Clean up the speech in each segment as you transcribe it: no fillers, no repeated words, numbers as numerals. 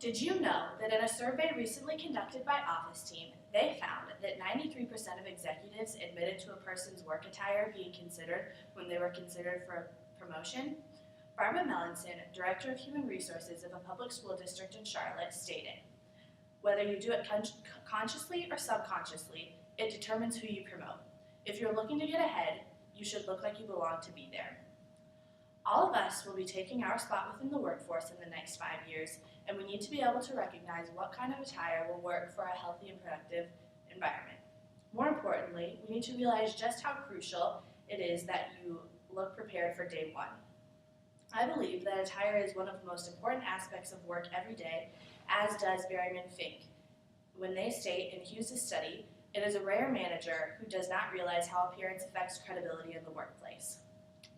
Did you know that in a survey recently conducted by Office Team, they found that 93% of executives admitted to a person's work attire being considered when they were considered for a promotion? Barbara Melanson, Director of Human Resources of a public school district in Charlotte, stated, "Whether you do it consciously or subconsciously, it determines who you promote. If you're looking to get ahead, you should look like you belong to be there." All of us will be taking our spot within the workforce in the next 5 years, and we need to be able to recognize what kind of attire will work for a healthy and productive environment. More importantly, we need to realize just how crucial it is that you look prepared for day one. I believe that attire is one of the most important aspects of work every day, as does Berryman Fink, when they state in Hughes' study, "It is a rare manager who does not realize how appearance affects credibility in the workplace."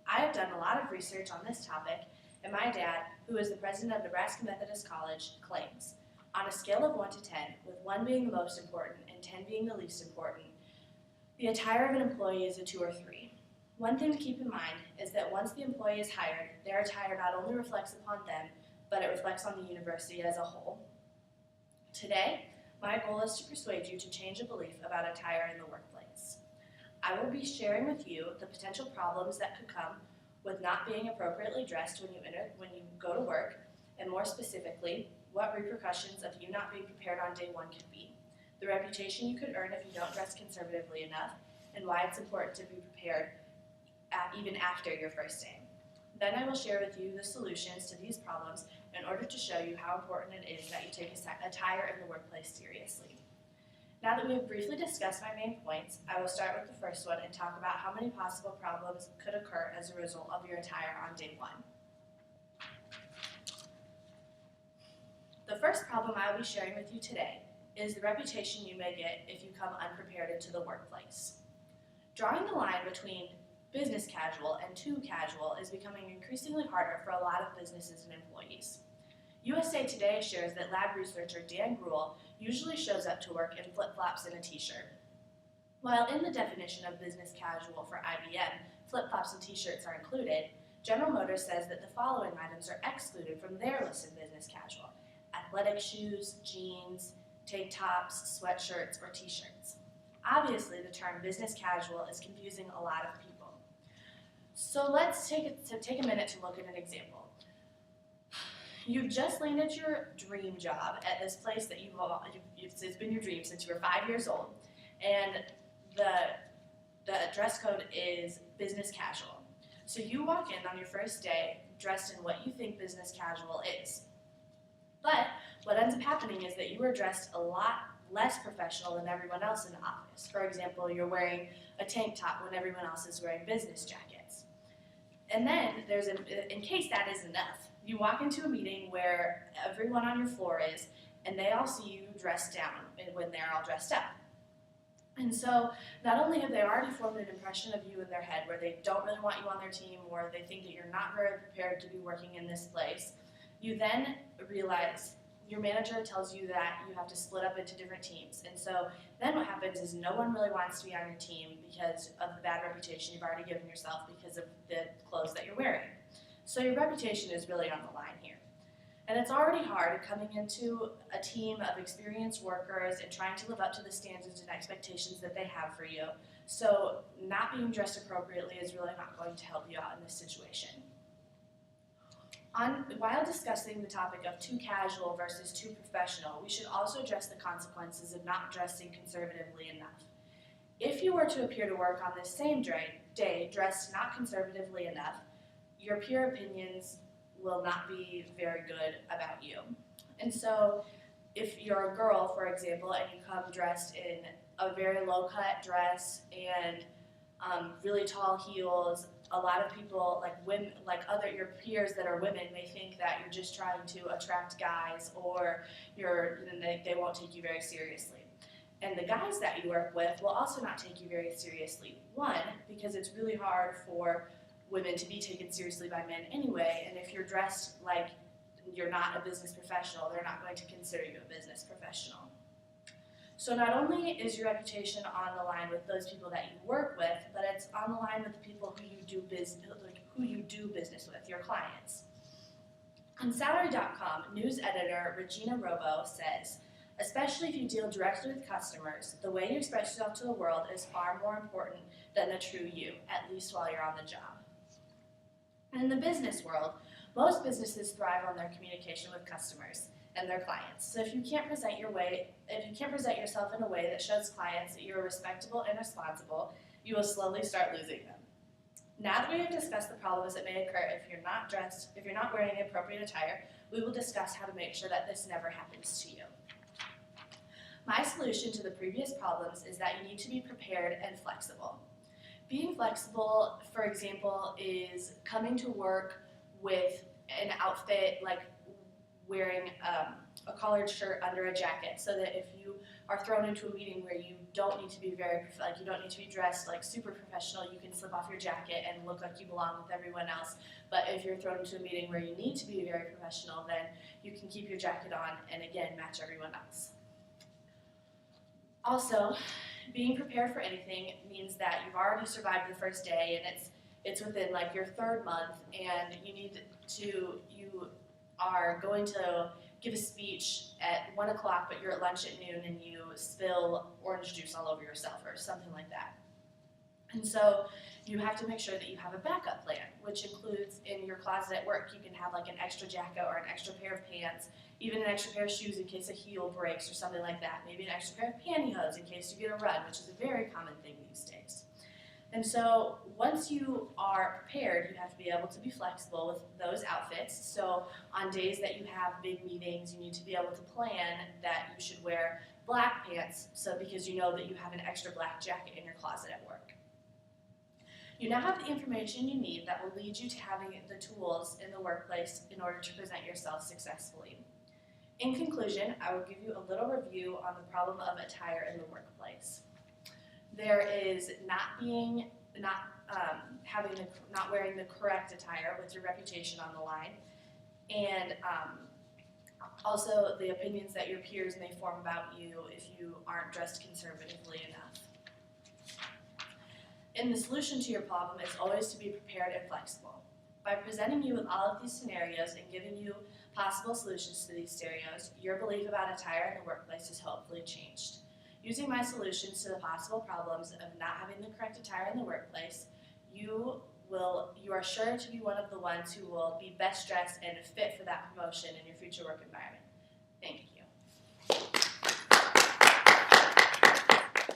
I have done a lot of research on this topic, and my dad, who is the president of Nebraska Methodist College, claims, on a scale of 1 to 10, with 1 being the most important and 10 being the least important, the attire of an employee is a 2 or 3. One thing to keep in mind is that once the employee is hired, their attire not only reflects upon them, but it reflects on the university as a whole. Today, my goal is to persuade you to change a belief about attire in the workplace. I will be sharing with you the potential problems that could come with not being appropriately dressed when you go to work, and more specifically, what repercussions of you not being prepared on day one could be, the reputation you could earn if you don't dress conservatively enough, and why it's important to be prepared even after your first day. Then I will share with you the solutions to these problems in order to show you how important it is that you take attire in the workplace seriously. Now that we have briefly discussed my main points, I will start with the first one and talk about how many possible problems could occur as a result of your attire on day one. The first problem I will be sharing with you today is the reputation you may get if you come unprepared into the workplace. Drawing the line between business casual and too casual is becoming increasingly harder for a lot of businesses and employees. USA Today shares that lab researcher Dan Gruhl usually shows up to work in flip-flops and a t-shirt. While in the definition of business casual for IBM, flip-flops and t-shirts are included, General Motors says that the following items are excluded from their list of business casual: athletic shoes, jeans, tank tops, sweatshirts, or t-shirts. Obviously, the term business casual is confusing a lot of people. So let's take a minute to look at an example. You've just landed your dream job at this place that it's been your dream since you were 5 years old, and the dress code is business casual. So you walk in on your first day dressed in what you think business casual is. But what ends up happening is that you are dressed a lot less professional than everyone else in the office. For example, you're wearing a tank top when everyone else is wearing business jackets. And then in case that isn't enough, you walk into a meeting where everyone on your floor is, and they all see you dressed down when they're all dressed up. And so not only have they already formed an impression of you in their head where they don't really want you on their team, or they think that you're not very prepared to be working in this place, you then realize your manager tells you that you have to split up into different teams. And so then what happens is no one really wants to be on your team because of the bad reputation you've already given yourself because of the clothes that you're wearing. So your reputation is really on the line here. And it's already hard coming into a team of experienced workers and trying to live up to the standards and expectations that they have for you. So not being dressed appropriately is really not going to help you out in this situation. While discussing the topic of too casual versus too professional, we should also address the consequences of not dressing conservatively enough. If you were to appear to work on this same day dressed not conservatively enough, your peer opinions will not be very good about you. And so if you're a girl, for example, and you come dressed in a very low-cut dress and really tall heels, a lot of people, your peers that are women, may think that you're just trying to attract guys, or they won't take you very seriously. And the guys that you work with will also not take you very seriously. One, because it's really hard for women to be taken seriously by men anyway, and if you're dressed like you're not a business professional, they're not going to consider you a business professional. So not only is your reputation on the line with those people that you work with, but it's on the line with the people who you do business with, your clients. On Salary.com, news editor Regina Robo says, especially if you deal directly with customers, the way you express yourself to the world is far more important than the true you, at least while you're on the job. And in the business world, most businesses thrive on their communication with customers and their clients. So if you can't present yourself in a way that shows clients that you are respectable and responsible, you will slowly start losing them. Now that we have discussed the problems that may occur if you're not wearing the appropriate attire, we will discuss how to make sure that this never happens to you. My solution to the previous problems is that you need to be prepared and flexible. Being flexible, for example, is coming to work with an outfit like wearing a collared shirt under a jacket, so that if you are thrown into a meeting where you don't need to be you don't need to be dressed like super professional, you can slip off your jacket and look like you belong with everyone else. But if you're thrown into a meeting where you need to be very professional, then you can keep your jacket on and again match everyone else. Also, being prepared for anything means that you've already survived the first day and it's within like your third month, and you are going to give a speech at 1 o'clock, but you're at lunch at noon and you spill orange juice all over yourself or something like that. And so you have to make sure that you have a backup plan, which includes in your closet at work, you can have like an extra jacket or an extra pair of pants, even an extra pair of shoes in case a heel breaks or something like that, maybe an extra pair of pantyhose in case you get a run, which is a very common thing these days. And so once you are prepared, you have to be able to be flexible with those outfits. So on days that you have big meetings, you need to be able to plan that you should wear black pants, so because you know that you have an extra black jacket in your closet at work. You now have the information you need that will lead you to having the tools in the workplace in order to present yourself successfully. In conclusion, I will give you a little review on the problem of attire in the workplace. There is not wearing the correct attire with your reputation on the line, and also the opinions that your peers may form about you if you aren't dressed conservatively enough. And the solution to your problem is always to be prepared and flexible. By presenting you with all of these scenarios and giving you possible solutions to these scenarios, your belief about attire in the workplace is hopefully changed. Using my solutions to the possible problems of not having the correct attire in the workplace, you are sure to be one of the ones who will be best dressed and fit for that promotion in your future work environment. Thank you.